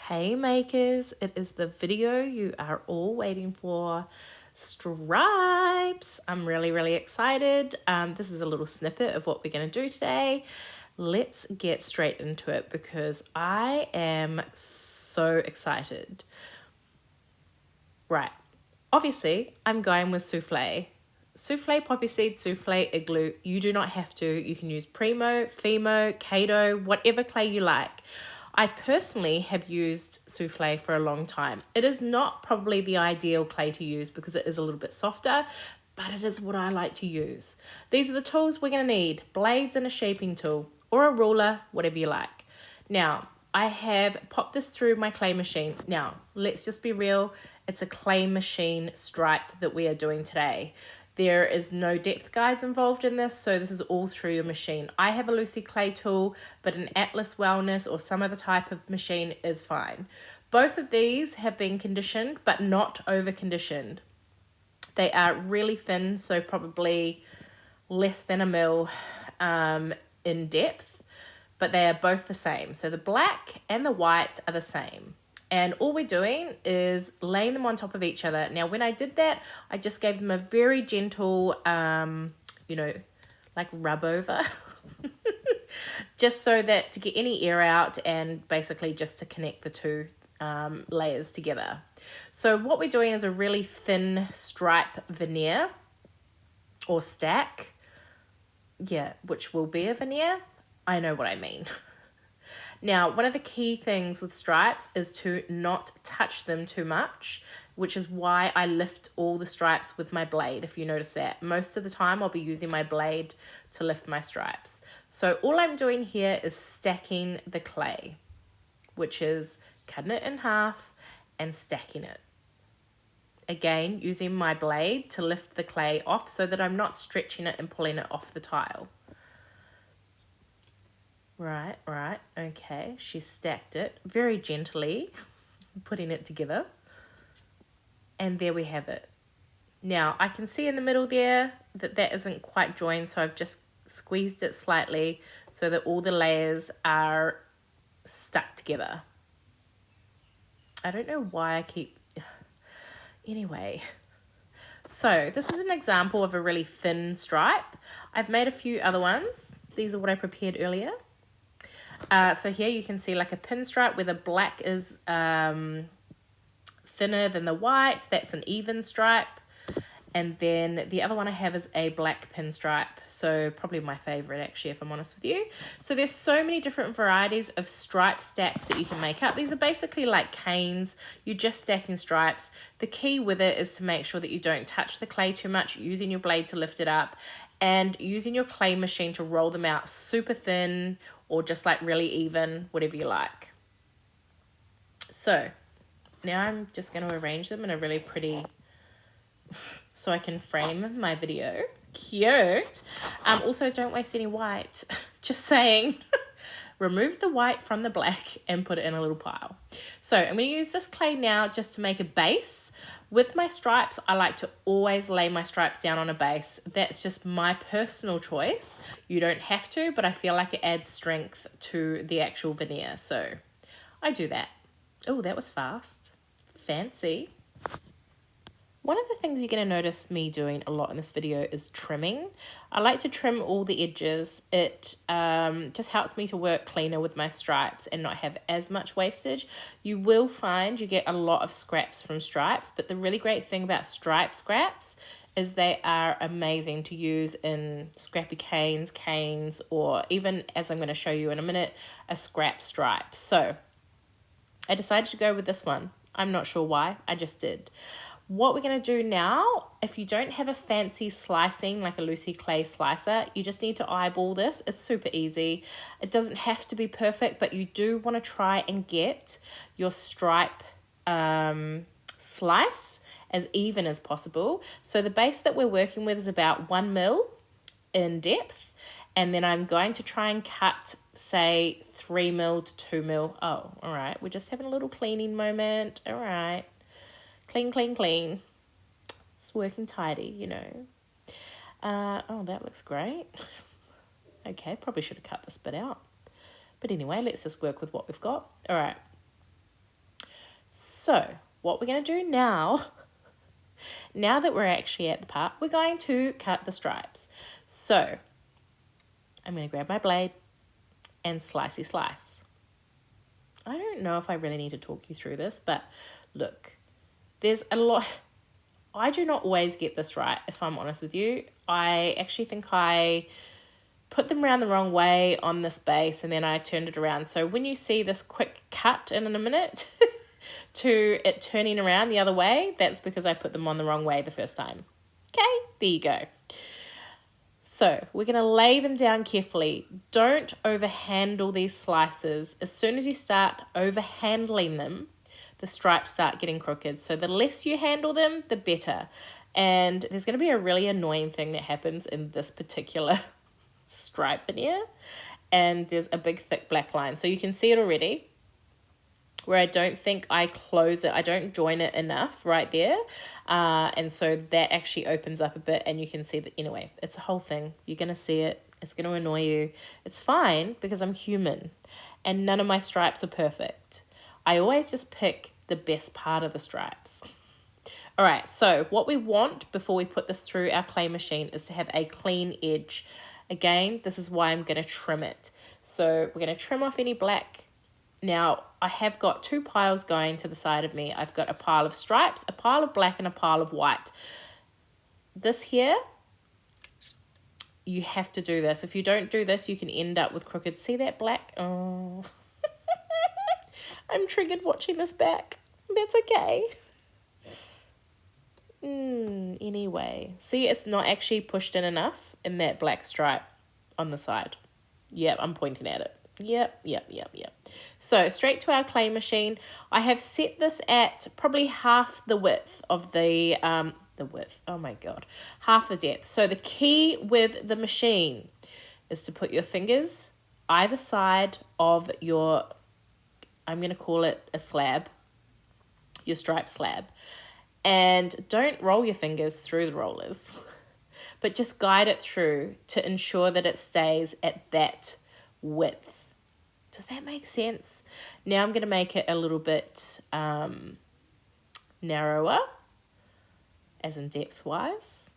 Hey makers, it is the video you are all waiting for. Stripes. I'm really excited. This is a little snippet of what we're going to do today. Let's get straight into it because I am so excited. Right. Obviously, I'm going with souffle. Souffle, poppy seed, souffle, igloo. You do not have to. You can use Primo, Fimo, Kato, whatever clay you like. I personally have used souffle for a long time. It is not probably the ideal clay to use because it is a little bit softer, but it is what I like to use. These are the tools we're going to need. Blades and a shaping tool or a ruler, whatever you like. Now, I have popped this through my clay machine. Now, let's just be real. It's a clay machine stripe that we are doing today. There is no depth guides involved in this, so this is all through your machine. I have a Lucy clay tool, but an Atlas Wellness or some other type of machine is fine. Both of these have been conditioned, but not over conditioned. They are really thin, so probably less than a mil in depth, but they are both the same. So the black and the white are the same. And all we're doing is laying them on top of each other. Now, when I did that, I just gave them a very gentle, like rub over. Just so that to get any air out and basically just to connect the two layers together. So what we're doing is a really thin stripe veneer or stack. Yeah, which will be a veneer. I know what I mean. Now, one of the key things with stripes is to not touch them too much, which is why I lift all the stripes with my blade, if you notice that. Most of the time, I'll be using my blade to lift my stripes. So all I'm doing here is stacking the clay, which is cutting it in half and stacking it. Again, using my blade to lift the clay off so that I'm not stretching it and pulling it off the tile. Right, okay. She stacked it very gently, putting it together. And there we have it. Now, I can see in the middle there that isn't quite joined, so I've just squeezed it slightly so that all the layers are stuck together. I don't know why I keep... Anyway, so this is an example of a really thin stripe. I've made a few other ones. These are what I prepared earlier. So here you can see like a pinstripe where the black is thinner than the white. That's an even stripe. And then the other one I have is a black pinstripe. So probably my favorite actually, if I'm honest with you. So there's so many different varieties of stripe stacks that you can make up. These are basically like canes. You're just stacking stripes. The key with it is to make sure that you don't touch the clay too much, using your blade to lift it up and using your clay machine to roll them out super thin or just like really even, whatever you like. So now I'm just going to arrange them in a really pretty, so I can frame my video. Cute. Also, don't waste any white. Just saying. Remove the white from the black and put it in a little pile. So I'm going to use this clay now just to make a base. With my stripes, I like to always lay my stripes down on a base. That's just my personal choice. You don't have to, but I feel like it adds strength to the actual veneer. So I do that. Oh, that was fast. Fancy. One of the things you're going to notice me doing a lot in this video is trimming. I like to trim all the edges. It just helps me to work cleaner with my stripes and not have as much wastage. You will find you get a lot of scraps from stripes, but the really great thing about stripe scraps is they are amazing to use in scrappy canes, or even, as I'm going to show you in a minute, a scrap stripe. So I decided to go with this one. I'm not sure why, I just did. What we're going to do now, if you don't have a fancy slicing, like a Lucy clay slicer, you just need to eyeball this. It's super easy. It doesn't have to be perfect, but you do want to try and get your stripe slice as even as possible. So the base that we're working with is about 1 mil in depth. And then I'm going to try and cut, say, 3 mil to 2 mil. Oh, all right. We're just having a little cleaning moment. All right. Clean. It's working tidy, you know. Oh, that looks great. Okay, probably should have cut this bit out. But anyway, let's just work with what we've got. All right. So what we're going to do now, now that we're actually at the part, we're going to cut the stripes. So I'm going to grab my blade and slicey slice. I don't know if I really need to talk you through this, but look, there's a lot. I do not always get this right, if I'm honest with you. I actually think I put them around the wrong way on this base and then I turned it around. So when you see this quick cut in a minute to it turning around the other way, that's because I put them on the wrong way the first time. Okay, there you go. So we're going to lay them down carefully. Don't overhandle these slices. As soon as you start overhandling them, the stripes start getting crooked. So the less you handle them, the better. And there's going to be a really annoying thing that happens in this particular stripe veneer. And there's a big thick black line. So you can see it already where I don't think I close it. I don't join it enough right there. And so that actually opens up a bit and you can see that anyway, it's a whole thing. You're going to see it. It's going to annoy you. It's fine because I'm human and none of my stripes are perfect. I always just pick the best part of the stripes. All right, so what we want before we put this through our clay machine is to have a clean edge. Again, this is why I'm going to trim it. So we're going to trim off any black. Now, I have got two piles going to the side of me. I've got a pile of stripes, a pile of black, and a pile of white. This here, you have to do this. If you don't do this, you can end up with crooked. See that black? Oh, I'm triggered watching this back. That's okay. Anyway, see, it's not actually pushed in enough in that black stripe on the side. Yep, I'm pointing at it. Yep. So straight to our clay machine. I have set this at probably half the width of the width. Oh my God, half the depth. So the key with the machine is to put your fingers either side of your, I'm going to call it a slab, your stripe slab. And don't roll your fingers through the rollers, but just guide it through to ensure that it stays at that width. Does that make sense? Now I'm going to make it a little bit narrower, as in depth-wise.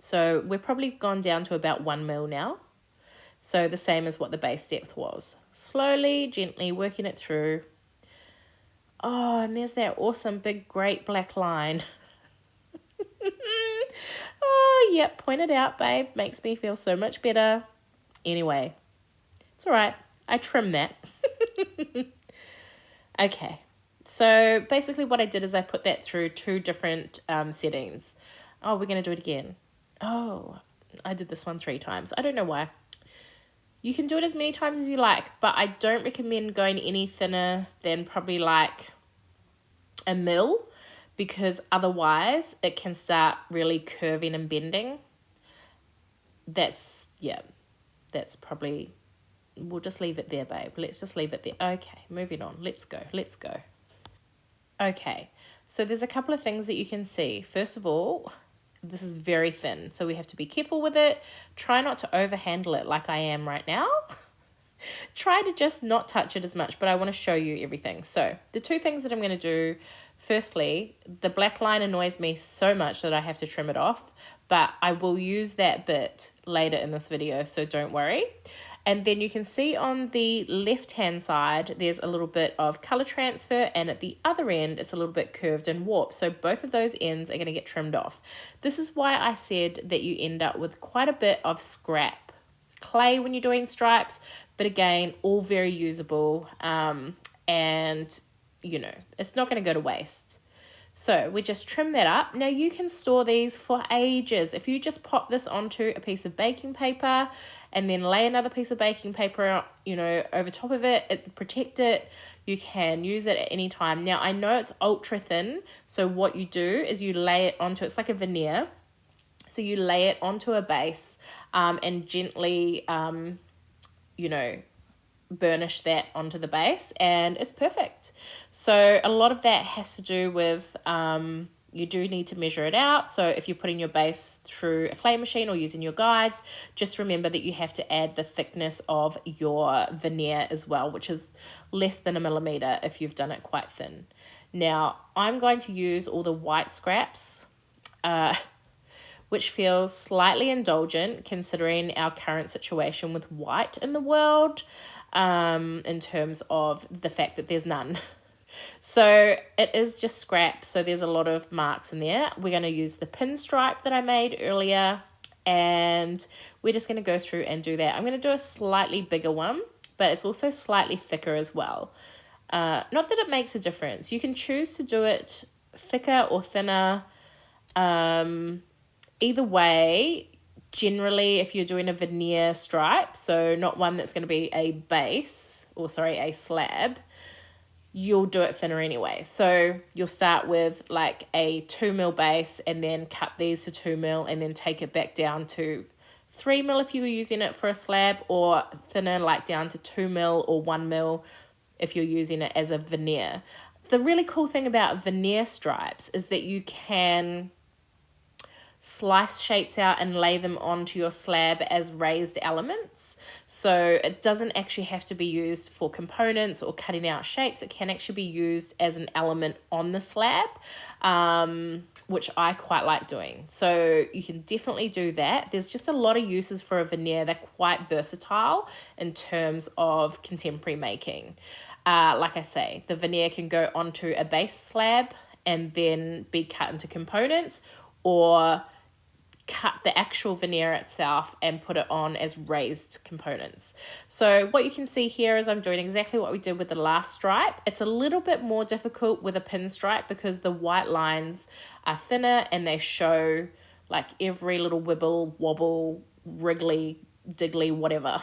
So we're probably gone down to about 1 mil now. So the same as what the base depth was. Slowly, gently working it through. Oh, and there's that awesome big great black line. Oh, yep, point it out, babe. Makes me feel so much better. Anyway, it's all right. I trim that. Okay, so basically what I did is I put that through two different settings. Oh, we're going to do it again. Oh, I did this one 3 times. I don't know why. You can do it as many times as you like, but I don't recommend going any thinner than probably like 1 mil because otherwise it can start really curving and bending. That's probably, we'll just leave it there, babe. Let's just leave it there. Okay, moving on. Let's go. Okay, so there's a couple of things that you can see. First of all, this is very thin, so we have to be careful with it. Try not to overhandle it like I am right now. Try to just not touch it as much, but I want to show you everything. So the 2 things that I'm going to do, firstly, the black line annoys me so much that I have to trim it off, but I will use that bit later in this video, so don't worry. And then you can see on the left-hand side, there's a little bit of color transfer, and at the other end, it's a little bit curved and warped. So both of those ends are going to get trimmed off. This is why I said that you end up with quite a bit of scrap clay when you're doing stripes, but again, all very usable, and you know, it's not going to go to waste. So we just trim that up. Now you can store these for ages. If you just pop this onto a piece of baking paper and then lay another piece of baking paper, you know, over top of it, protect it, you can use it at any time. Now I know it's ultra thin, so what you do is you lay it onto, it's like a veneer, so you lay it onto a base and gently, you know, burnish that onto the base and it's perfect. So a lot of that has to do with you do need to measure it out. So if you're putting your base through a clay machine or using your guides, just remember that you have to add the thickness of your veneer as well, which is less than a millimeter if you've done it quite thin. Now, I'm going to use all the white scraps, which feels slightly indulgent considering our current situation with white in the world, in terms of the fact that there's none. So it is just scrap, so there's a lot of marks in there. We're going to use the pinstripe that I made earlier, and we're just going to go through and do that. I'm going to do a slightly bigger one, but it's also slightly thicker as well. Not that it makes a difference. You can choose to do it thicker or thinner. Either way, generally, if you're doing a veneer stripe, so not one that's going to be a base, or sorry, a slab, you'll do it thinner anyway. So you'll start with like a 2mm base and then cut these to 2mm and then take it back down to 3mm if you were using it for a slab, or thinner like down to 2mm or 1mm if you're using it as a veneer. The really cool thing about veneer stripes is that you can slice shapes out and lay them onto your slab as raised elements. So it doesn't actually have to be used for components or cutting out shapes. It can actually be used as an element on the slab, which I quite like doing. So you can definitely do that. There's just a lot of uses for a veneer. They're quite versatile in terms of contemporary making. Like I say, the veneer can go onto a base slab and then be cut into components, or cut the actual veneer itself and put it on as raised components. So what you can see here is I'm doing exactly what we did with the last stripe. It's a little bit more difficult with a pinstripe because the white lines are thinner and they show like every little wibble, wobble, wriggly, diggly, whatever.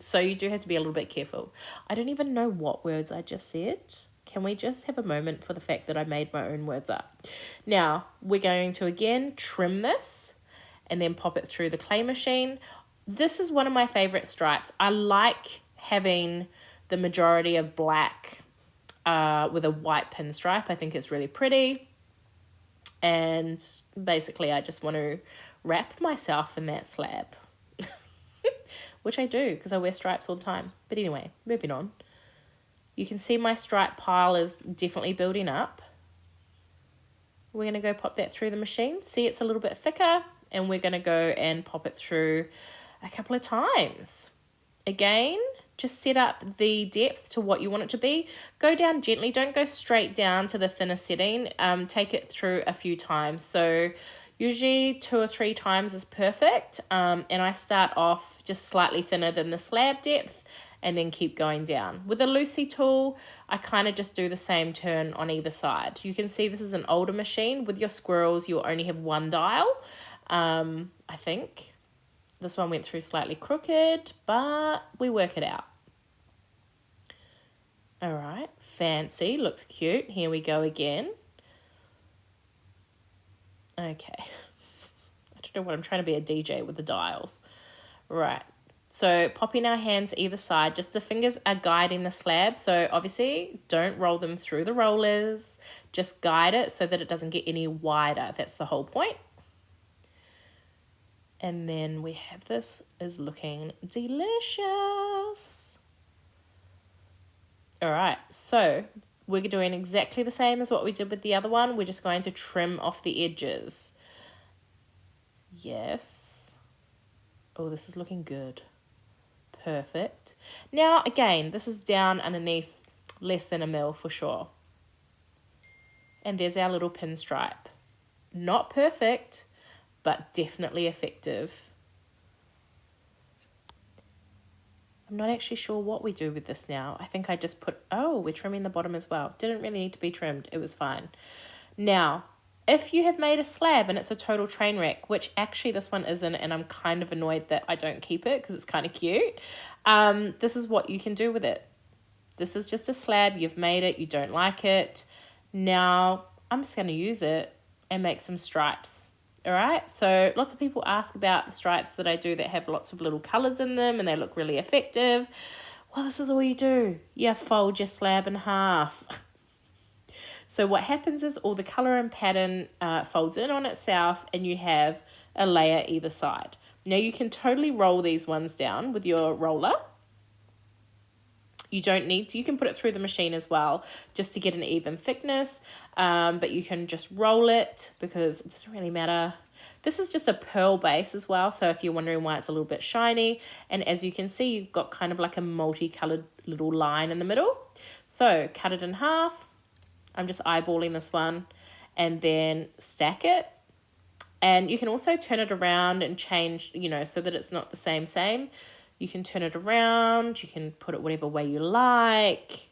So you do have to be a little bit careful. I don't even know what words I just said. Can we just have a moment for the fact that I made my own words up? Now, we're going to again trim this and then pop it through the clay machine. This is one of my favorite stripes. I like having the majority of black with a white pinstripe. I think it's really pretty. And basically, I just want to wrap myself in that slab. Which I do because I wear stripes all the time. But anyway, moving on. You can see my stripe pile is definitely building up. We're going to go pop that through the machine. See, it's a little bit thicker, and we're going to go and pop it through a couple of times. Again, just set up the depth to what you want it to be. Go down gently. Don't go straight down to the thinner setting. Take it through a few times. So usually 2 or 3 times is perfect. And I start off just slightly thinner than the slab depth and then keep going down. With a Lucy tool, I kind of just do the same turn on either side. You can see this is an older machine. With your squirrels, you'll only have one dial, I think. This one went through slightly crooked, but we work it out. All right, fancy, looks cute. Here we go again. Okay. I don't know what I'm trying to be a DJ with the dials. Right. So popping our hands either side, just the fingers are guiding the slab. So obviously don't roll them through the rollers. Just guide it so that it doesn't get any wider. That's the whole point. And then we have this is looking delicious. All right, so we're doing exactly the same as what we did with the other one. We're just going to trim off the edges. Yes. Oh, this is looking good. Perfect. Now, again, this is down underneath less than 1 mil for sure. And there's our little pinstripe. Not perfect, but definitely effective. I'm not actually sure what we do with this now. I think I just put, oh, we're trimming the bottom as well. Didn't really need to be trimmed. It was fine. Now, if you have made a slab and it's a total train wreck, which actually this one isn't, and I'm kind of annoyed that I don't keep it because it's kind of cute, this is what you can do with it. This is just a slab. You've made it. You don't like it. Now, I'm just going to use it and make some stripes. All right, so lots of people ask about the stripes that I do that have lots of little colours in them and they look really effective. Well, this is all you do. You fold your slab in half. So what happens is all the colour and pattern folds in on itself and you have a layer either side. Now you can totally roll these ones down with your roller You don't need to, you can put it through the machine as well, just to get an even thickness, but you can just roll it because it doesn't really matter. This is just a pearl base as well, so if you're wondering why it's a little bit shiny, and as you can see, you've got kind of like a multicolored little line in the middle. So cut it in half. I'm just eyeballing this one, and then stack it. And you can also turn it around and change, you know, so that it's not the same. You can turn it around, you can put it whatever way you like,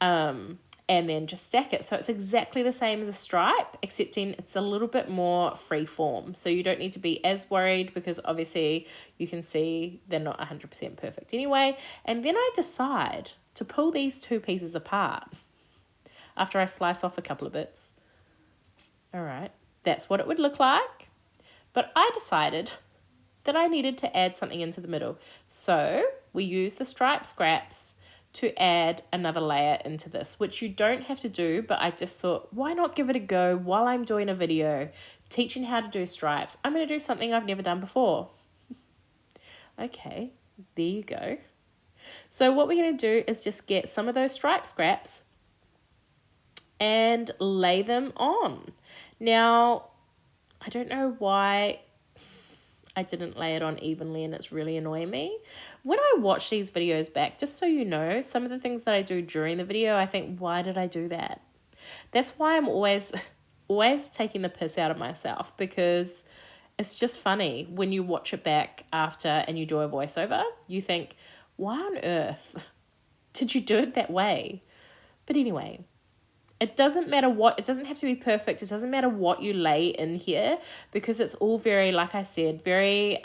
and then just stack it. So it's exactly the same as a stripe, excepting it's a little bit more free form. So you don't need to be as worried because obviously you can see they're not 100% perfect anyway. And then I decide to pull these two pieces apart after I slice off a couple of bits. All right, that's what it would look like. But I decided that I needed to add something into the middle. So we use the stripe scraps to add another layer into this, which you don't have to do, but I just thought, why not give it a go while I'm doing a video teaching how to do stripes? I'm going to do something I've never done before. Okay, there you go. So what we're going to do is just get some of those stripe scraps and lay them on. Now, I don't know why I didn't lay it on evenly, and it's really annoying me. When I watch these videos back, just so you know, some of the things that I do during the video, I think, why did I do that? That's why I'm always taking the piss out of myself, because it's just funny when you watch it back after and you do a voiceover. You think, why on earth did you do it that way? But anyway, it doesn't matter what, it doesn't have to be perfect. It doesn't matter what you lay in here, because it's all very, like I said, very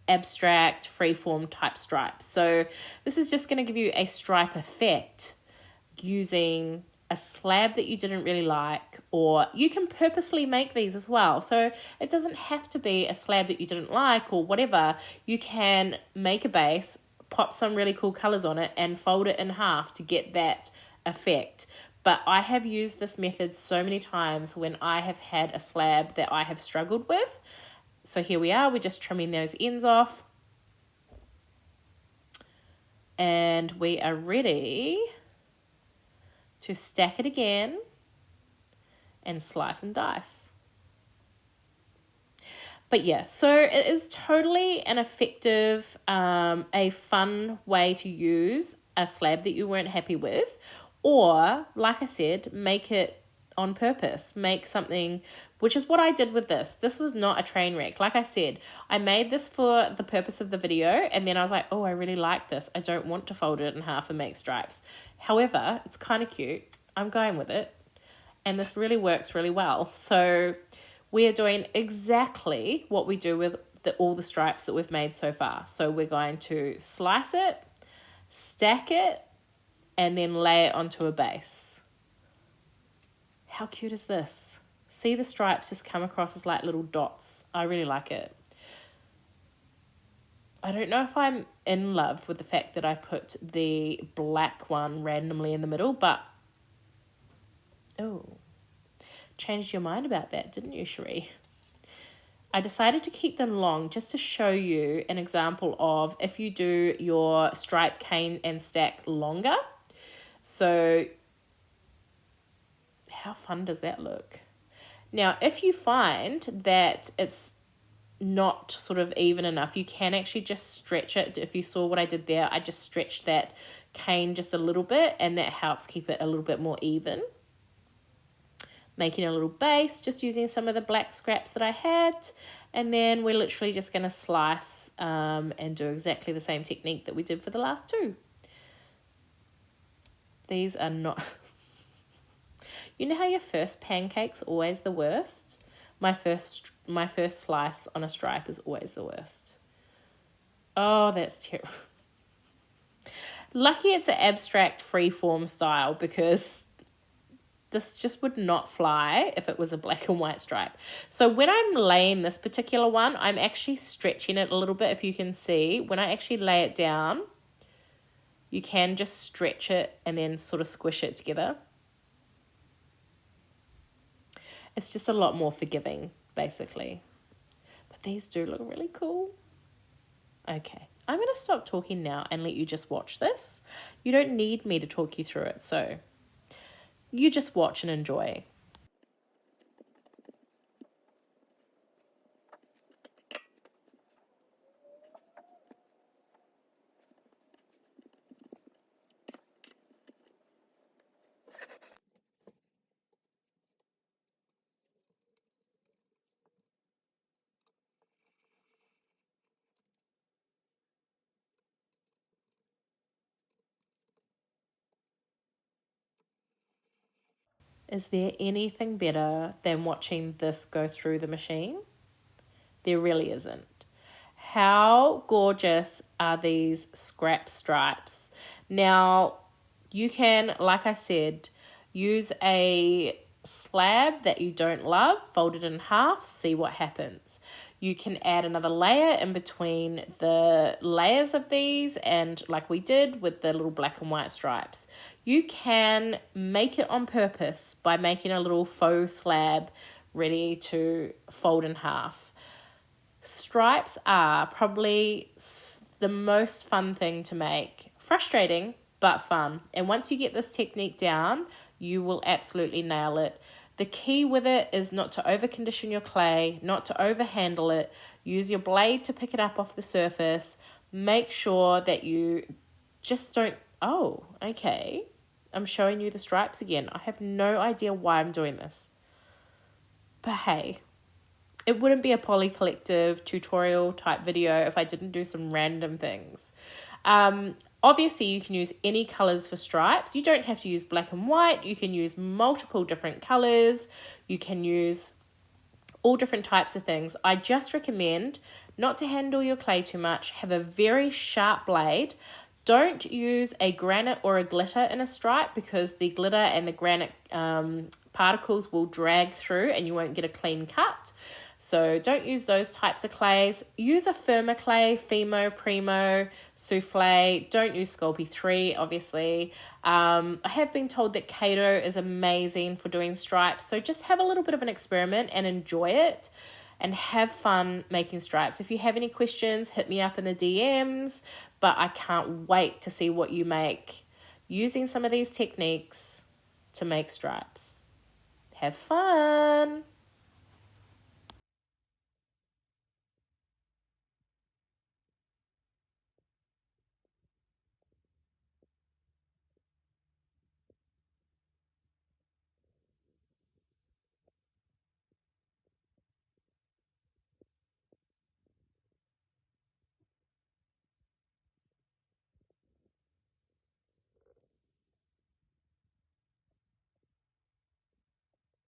abstract, freeform type stripes. So this is just going to give you a stripe effect using a slab that you didn't really like, or you can purposely make these as well. So it doesn't have to be a slab that you didn't like or whatever. You can make a base, pop some really cool colors on it, and fold it in half to get that effect. But I have used this method so many times when I have had a slab that I have struggled with. So here we are, we're just trimming those ends off. And we are ready to stack it again and slice and dice. But yeah, so it is totally an effective, a fun way to use a slab that you weren't happy with. Or, like I said, make it on purpose. Make something, which is what I did with this. This was not a train wreck. Like I said, I made this for the purpose of the video, and then I was like, oh, I really like this. I don't want to fold it in half and make stripes. However, it's kind of cute. I'm going with it. And this really works really well. So we are doing exactly what we do with all the stripes that we've made so far. So we're going to slice it, stack it, and then lay it onto a base. How cute is this? See the stripes just come across as like little dots. I really like it. I don't know if I'm in love with the fact that I put the black one randomly in the middle, but oh, changed your mind about that, didn't you, Cherie? I decided to keep them long just to show you an example of if you do your stripe, cane, and stack longer. So how fun does that look? Now, if you find that it's not sort of even enough, you can actually just stretch it. If you saw what I did there, I just stretched that cane just a little bit, and that helps keep it a little bit more even. Making a little base, just using some of the black scraps that I had, and then we're literally just going to slice and do exactly the same technique that we did for the last two. These are not... You know how your first pancake's always the worst? My first slice on a stripe is always the worst. Oh, that's terrible. Lucky it's an abstract freeform style, because this just would not fly if it was a black and white stripe. So when I'm laying this particular one, I'm actually stretching it a little bit. If you can see, when I actually lay it down, you can just stretch it and then sort of squish it together. It's just a lot more forgiving, basically. But these do look really cool. Okay, I'm going to stop talking now and let you just watch this. You don't need me to talk you through it, so you just watch and enjoy. Is there anything better than watching this go through the machine? There really isn't. How gorgeous are these scrap stripes? Now, you can, like I said, use a slab that you don't love, fold it in half, see what happens. You can add another layer in between the layers of these, and like we did with the little black and white stripes. You can make it on purpose by making a little faux slab ready to fold in half. Stripes are probably the most fun thing to make. Frustrating, but fun. And once you get this technique down, you will absolutely nail it. The key with it is not to over condition your clay, not to over handle it. Use your blade to pick it up off the surface. Make sure that you just don't. Oh, okay. I'm showing you the stripes again. I have no idea why I'm doing this. But hey, it wouldn't be a Poly Collective tutorial type video if I didn't do some random things. Obviously, you can use any colors for stripes. You don't have to use black and white. You can use multiple different colors. You can use all different types of things. I just recommend not to handle your clay too much. Have a very sharp blade. Don't use a granite or a glitter in a stripe because the glitter and the granite particles will drag through and you won't get a clean cut. So don't use those types of clays. Use a firmer clay, Fimo, Primo, Souffle. Don't use Sculpey 3, obviously. I have been told that Kato is amazing for doing stripes. So just have a little bit of an experiment and enjoy it and have fun making stripes. If you have any questions, hit me up in the DMs. But I can't wait to see what you make using some of these techniques to make stripes. Have fun!